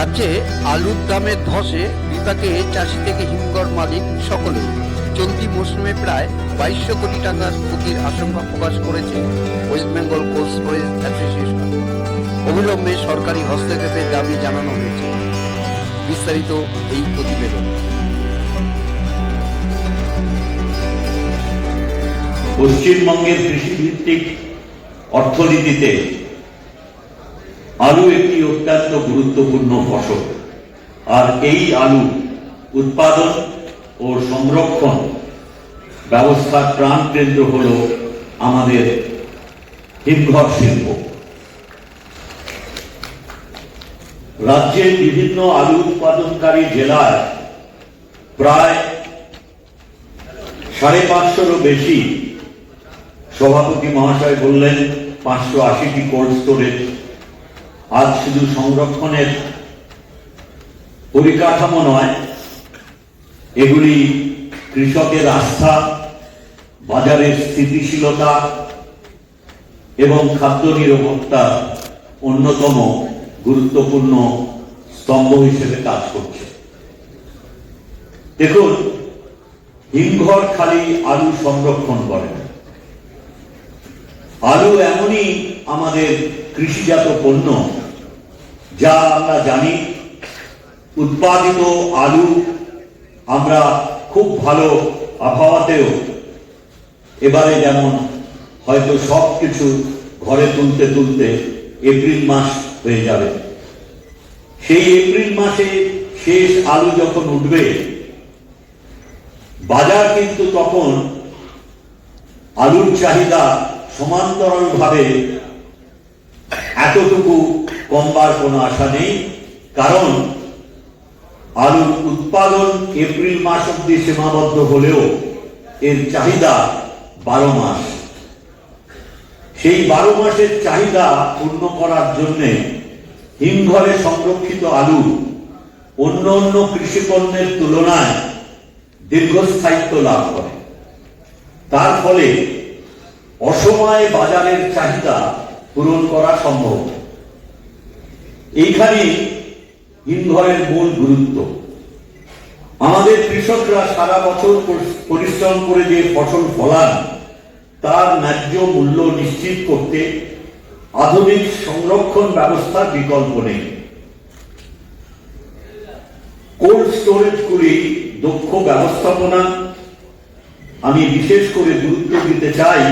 রাজ্যে আলুর দামের ধসে বিপাকে চাষি থেকে হিমঘর মালিক সকলে। চলতি মৌসুমে প্রায় 2200 কোটি টাকার ক্ষতির আশঙ্কা প্রকাশ করেছে West Bengal cold storage association. অবিলম্বে সরকারি হস্তক্ষেপের দাবি জানানো হয়েছে। বিস্তারিত এই প্রতিবেদন। পশ্চিমবঙ্গের কৃষিভিত্তিক অর্থনীতিতে আলু একটি অত্যন্ত গুরুত্বপূর্ণ ফসল, আর এই আলু উৎপাদন ও সংরক্ষণ ব্যবস্থার প্রাণকেন্দ্র হল আমাদের হিমঘর শিল্প। রাজ্যের বিভিন্ন আলু উৎপাদনকারী জেলায় প্রায় 550-ও বেশি, সভাপতি মহাশয় বললেন 580টি কোল্ড স্টোরেজ। আজ শুধু সংরক্ষণের পরিকাঠামো নয়, এগুলি কৃষকের আস্থা, বাজারের স্থিতিশীলতা এবং খাদ্য নিরাপত্তা অন্যতম গুরুত্বপূর্ণ স্তম্ভ হিসেবে কাজ করছে। দেখুন, হিমঘর খালি আলু সংরক্ষণ করে না। আলু এমনই আমাদের কৃষিজাত পণ্য যা আমরা জানি, উৎপাদিত আলু আমরা খুব ভালো আবহাওয়াতেও, এবারে যেমন হয়তো সব কিছু ঘরে তুলতে তুলতে এপ্রিল মাস হয়ে যাবে, সেই এপ্রিল মাসে শেষ আলু যখন উঠবে, বাজার কিন্তু তখন আলুর চাহিদা সমান্তরালভাবে এতটুকু কমবার কোনো আশা নেই। কারণ আলুর উৎপাদন এপ্রিল মাস অব্দি সীমাবদ্ধ হলেও এর চাহিদা 12 মাস। সেই 12 মাসের চাহিদা পূর্ণ করার জন্য হিমঘরে সংরক্ষিত আলু অন্য অন্য কৃষি পণ্যের তুলনায় দীর্ঘস্থায়িত্ব লাভ করে। তার ফলে অসময়ে বাজারের চাহিদা পূরণ করা সম্ভব। এইখানেই হিমঘরের মূল গুরুত্ব। আমাদের কৃষকরা সারা বছর পরিশ্রম করে যে ফসল ফলান, তার ন্যায্য মূল্য নিশ্চিত করতে আধুনিক সংরক্ষণ ব্যবস্থার বিকল্প নেই। কোল্ড স্টোরেজগুলি দক্ষ ব্যবস্থাপনা, আমি বিশেষ করে গুরুত্ব দিতে চাই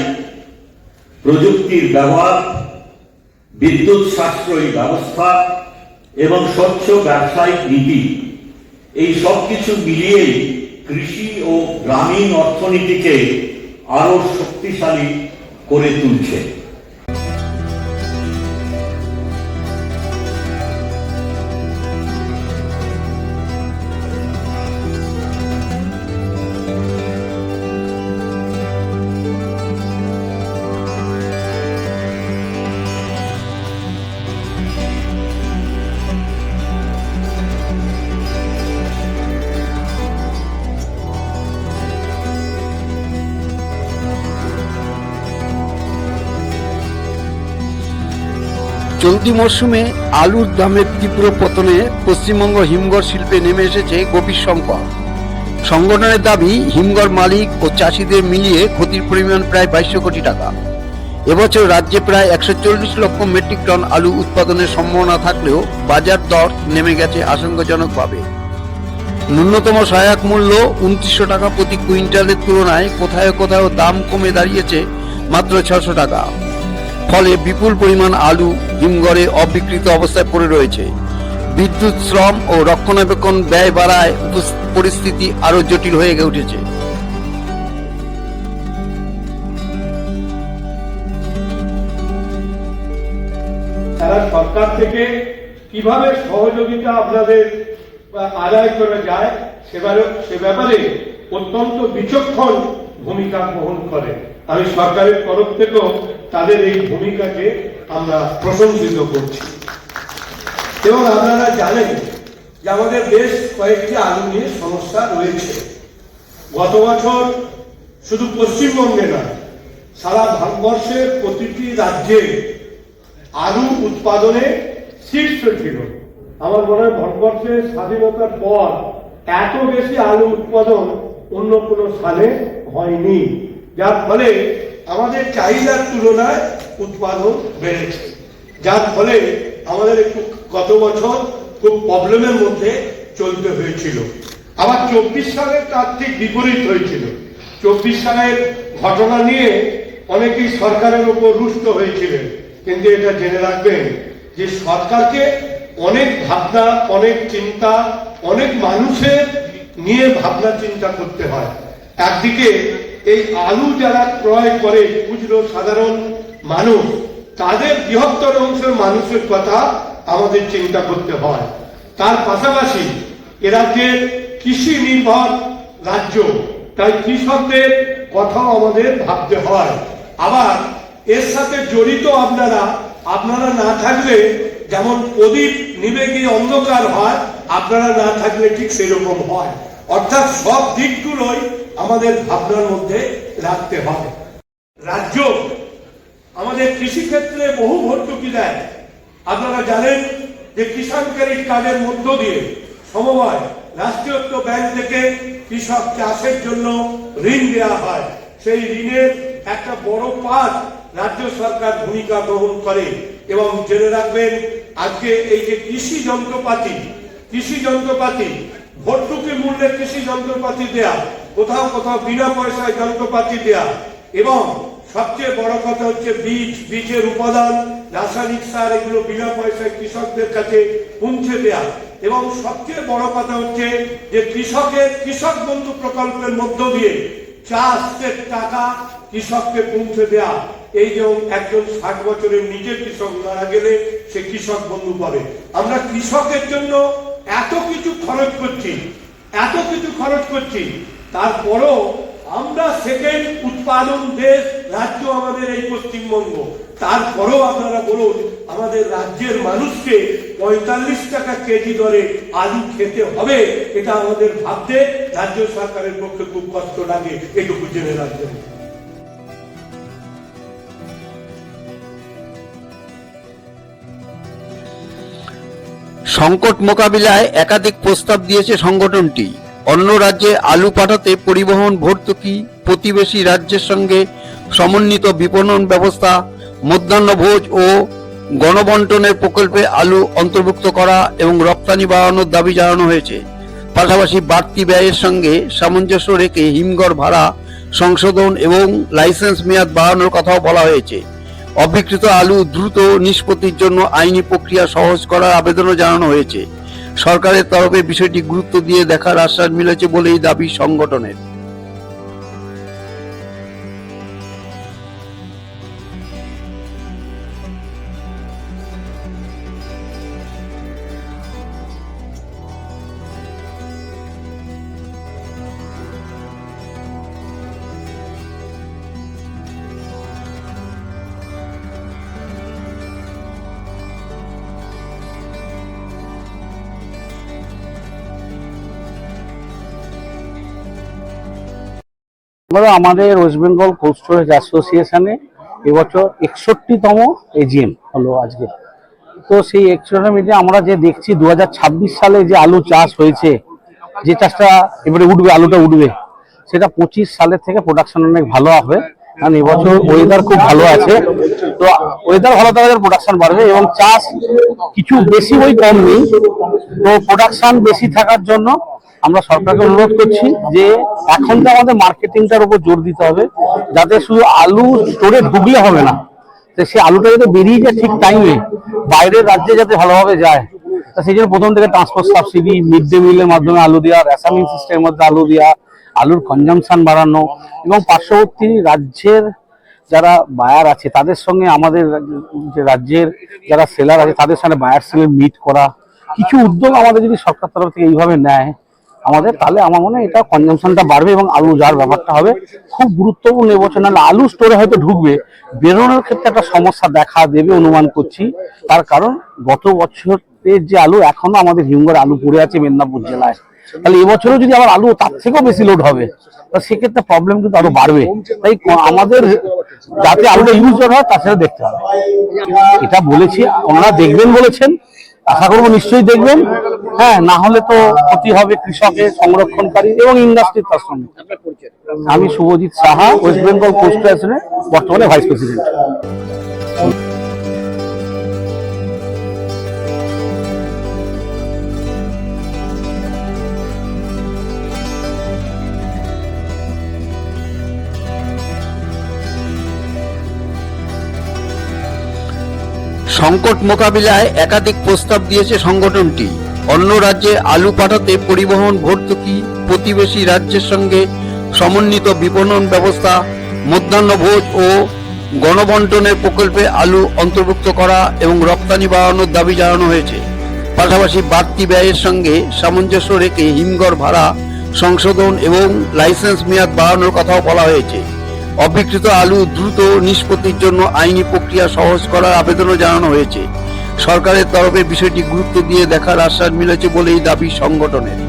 প্রযুক্তির ব্যবহার, বিদ্যুৎ সাশ্রয়ী ব্যবস্থা এবং স্বচ্ছ ব্যবসায়িক নীতি, এই সব কিছু মিলিয়েই কৃষি ও গ্রামীণ অর্থনীতিকে আরো শক্তিশালী করে তুলছে। চলতি মরশুমে আলুর দামের তীব্র পতনে পশ্চিমবঙ্গ হিমঘর শিল্পে নেমে এসেছে গভীর সংকট। সংগঠনের দাবি, হিমঘর মালিক ও চাষিদের মিলিয়ে ক্ষতির পরিমাণ প্রায় 2200 কোটি টাকা। এবছর রাজ্যে প্রায় 140 লক্ষ মেট্রিক টন আলু উৎপাদনের সম্ভাবনা থাকলেও বাজার দর নেমে গেছে আশঙ্কাজনকভাবে। ন্যূনতম সহায়ক মূল্য 2900 টাকা প্রতি কুইন্টালের তুলনায় কোথাও কোথাও দাম কমে দাঁড়িয়েছে মাত্র 600 টাকা। ফলে বিপুল পরিমাণ আলু হিমঘরে অবিকৃত অবস্থায় পড়ে রয়েছে। বিদ্যুৎ, শ্রম ও রক্ষণাবেক্ষণ ব্যয় বাড়ায় পরিস্থিতি আরো জটিল হয়ে উঠেছে। তারা সরকার থেকে কিভাবে সহযোগিতা আপনাদের আদায় করা যায় সে ব্যাপারে অত্যন্ত বিচক্ষণ ভূমিকা গ্রহণ করে। আমি সরকারের তরফ থেকেও তাদের এই ভূমিকাকে আমরা প্রশংসিত করছি। এবং আপনারা জানেন যে আমাদের বেশ কয়েকটি আলু নিয়ে সমস্যা রয়েছে। গত বছর শুধু পশ্চিমবঙ্গে না, সারা ভারতবর্ষের প্রতিটি রাজ্যে আলু উৎপাদনে শীর্ষ ছিল। আমার মনে হয় ভারতবর্ষের স্বাধীনতার পর এত বেশি আলু উৎপাদন অন্য কোনো সালে হয়নি, যার ফলে আমাদের চাহিদার তুলনায় উৎপাদন বেড়েছে, যার ফলে আমাদের একটু গত বছর খুব প্রবলেমের মধ্যে চলতে হয়েছিল। আবার 24 সালের তার ঠিক বিপরীত হয়েছিল। 24 সালের ঘটনা নিয়ে অনেকেই সরকারের উপর রুষ্ট হয়েছিলেন, কিন্তু এটা জেনে রাখবেন যে সরকারকে অনেক ভাবনা, অনেক চিন্তা, অনেক মানুষের নিয়ে ভাবনা চিন্তা করতে হয়। একদিকে এই আলু যারা ক্রয় করে খুচরো সাধারণ মানুষ, তাদের বৃহত্তর অংশের মানুষের কথা আমাদের চিন্তা করতে হয়। তার পাশাপাশি এ রাজ্যের কৃষি নির্ভর রাজ্য, তাই কৃষকদের কথাও আমাদের ভাবতে হয়। আবার এর সাথে জড়িত আপনারা না থাকলে যেমন প্রদীপ নিভে গিয়ে অন্ধকার হয়, আপনারা না থাকলে ঠিক সেরকম হয়। অর্থাৎ সব দিকগুলোই আমাদের ভাবনার মধ্যে রাখতে হয়। রাজ্য আমাদের কৃষিক্ষেত্রে বহু ভর্তুকি দেয়। আপনারা জানেন যে কিষাণ ক্রেডিট কার্ডের মধ্য দিয়ে সমবায় রাষ্ট্রায়ত্ত ব্যাংক থেকে কৃষক চাষের জন্য ঋণ দেওয়া হয়। সেই ঋণের একটা বড় পাঠ রাজ্য সরকার ভূমিকা গ্রহণ করে। এবং জেনে রাখবেন, আজকে এই যে কৃষি যন্ত্রপাতি ভর্তুকি মূল্যে কৃষি যন্ত্রপাতি দেয়া, কোথাও কোথাও বিনা পয়সায় যন্ত্রপাতি দেয়া, এবং সবচেয়ে বড় কথা হচ্ছে বীজের উপাদান, রাসায়নিক সার, এগুলো বিনা পয়সায় কৃষকদের কাছে পৌঁছে দেয়া। এবং সবচেয়ে বড় কথা হচ্ছে যে কৃষক বন্ধু প্রকল্পের মধ্য দিয়ে চাষের টাকা কৃষককে পৌঁছে দেয়া। এই যে একজন 60 বছরের নিজের কৃষক মারা গেলে সে কৃষক বন্ধু পাবে। আমরা কৃষকের জন্য এত কিছু খরচ করছি, তারপরও আমরা সেকেন্ড উৎপাদন দেশ রাজ্য আমাদের এই পশ্চিমবঙ্গ। তারপরেও আপনারা বলুন, আমাদের রাজ্যের মানুষকে 45 টাকা কেজি দরে আলু খেতে হবে, এটা আমাদের ভাবতে রাজ্য সরকারের পক্ষে খুব কষ্ট লাগে, এটুকু জেনে রাখবেন। সংকট মোকাবিলায় একাধিক প্রস্তাব দিয়েছে সংগঠনটি। অন্য রাজ্যে আলু পাঠাতে পরিবহন ভর্তুকি, প্রতিবেশী রাজ্যের সঙ্গে সমন্বিত বিপণন ব্যবস্থা, মধ্যাহ্নভোজ ও গণবন্টনের প্রকল্পে আলু অন্তর্ভুক্ত করা এবং রপ্তানি বাড়ানোর দাবি জানানো হয়েছে। পাশাপাশি বাড়তি ব্যয়ের সঙ্গে সামঞ্জস্য রেখে হিমঘর ভাড়া সংশোধন এবং লাইসেন্স মেয়াদ বাড়ানোর কথাও বলা হয়েছে। অবিকৃত আলু দ্রুত নিষ্পত্তির জন্য আইনি প্রক্রিয়া সহজ করার আবেদনও জানানো হয়েছে। সরকারের তরফে বিষয়টি গুরুত্ব দিয়ে দেখার আশ্বাস মিলেছে বলেই দাবি সংগঠনের। আমাদের ওয়েস্ট বেঙ্গল কোল্ড স্টোরেজ অ্যাসোসিয়েশনে এবছর 61তম এজিএম হলো আজকে। তো সেই 61 মিটিং আমরা যে দেখছি 2026 সালে যে আলু চাষ হয়েছে, যে চাষটা এবারে উঠবে, আলুটা উঠবে, সেটা 25 সালের থেকে প্রোডাকশন অনেক ভালো হবে। কারণ এবছর ওয়েদার খুব ভালো আছে, তো ওয়েদার ভালো থাকলে প্রোডাকশন বাড়বে এবং চাষ কিছু বেশি ওই কম নেই, তো প্রোডাকশন বেশি থাকার জন্য আমরা সরকারকে অনুরোধ করছি যে এখন তো আমাদের মার্কেটিংটার উপর জোর দিতে হবে, যাতে শুধু আলু স্টোরে ঢুকলে হবে না, সেই আলুটা যাতে বেরিয়ে যায় ঠিক টাইমে, বাইরের রাজ্যে যাতে ভালোভাবে যায়। তা সেই জন্য প্রথম থেকে ট্রান্সপোর্ট সাবসিডি, মিড ডে মিলের মাধ্যমে আলু দেওয়া, রেশনিং সিস্টেমের মধ্যে আলু দেওয়া, আলুর কনজামশন বাড়ানো এবং পার্শ্ববর্তী রাজ্যের যারা বায়ার আছে তাদের সঙ্গে আমাদের যে রাজ্যের যারা সেলার আছে তাদের সঙ্গে বায়ার সঙ্গে মিট করা, কিছু উদ্যোগ আমাদের যদি সরকার তরফ থেকে এইভাবে নেয় আমাদের, তাহলে আমার মনে হয় এটা কনজামশনটা বাড়বে এবং আলু যাওয়ার ব্যাপারটা হবে খুব গুরুত্বপূর্ণ এবছর। নাহলে আলু স্টোরে হয়তো ঢুকবে, বেরোনোর ক্ষেত্রে একটা সমস্যা দেখা দেবে অনুমান করছি। তার কারণ গত বছরের যে আলু এখনো আমাদের হিমঘরে আলু পড়ে আছে মেদিনীপুর জেলায়, তাহলে এবছরও যদি আবার আলু তার থেকেও বেশি লোড হবে, সেক্ষেত্রে প্রবলেম কিন্তু আরো বাড়বে। তাই আমাদের যাতে আলুটা ইউজ হয় তার সাথে দেখতে হবে, এটা বলেছি, ওনারা দেখবেন বলেছেন, আশা করবো নিশ্চয়ই দেখবেন। হ্যাঁ, না হলে তো ক্ষতি হবে কৃষকের, সংরক্ষণকারী এবং ইন্ডাস্ট্রির তার সঙ্গে। আমি শুভজিৎ সাহা, ওয়েস্ট বেঙ্গল পোস্ট অ্যাসোসিয়েশনের বর্তমানে ভাইস প্রেসিডেন্ট। সংকট মোকাবিলায় একাধিক প্রস্তাব দিয়েছে সংগঠনটি। অন্য রাজ্যে আলু পাঠাতে পরিবহন ভর্তুকি, প্রতিবেশী রাজ্যের সঙ্গে সমন্বিত বিপণন ব্যবস্থা, মধ্যাহ্নভোজ ও গণবন্টনের প্রকল্পে আলু অন্তর্ভুক্ত করা এবং রপ্তানি বাড়ানোর দাবি জানানো হয়েছে। পাশাপাশি বাড়তি ব্যয়ের সঙ্গে সামঞ্জস্য রেখে হিমঘর ভাড়া সংশোধন এবং লাইসেন্স মেয়াদ বাড়ানোর কথাও বলা হয়েছে। অবিকৃত আলু দ্রুত নিষ্পত্তির জন্য আইনি প্রক্রিয়া সহজ করার আবেদনও জানানো হয়েছে। সরকারের তরফে বিষয়টি গুরুত্ব দিয়ে দেখার আশ্বাস মিলেছে বলেই দাবি সংগঠনের।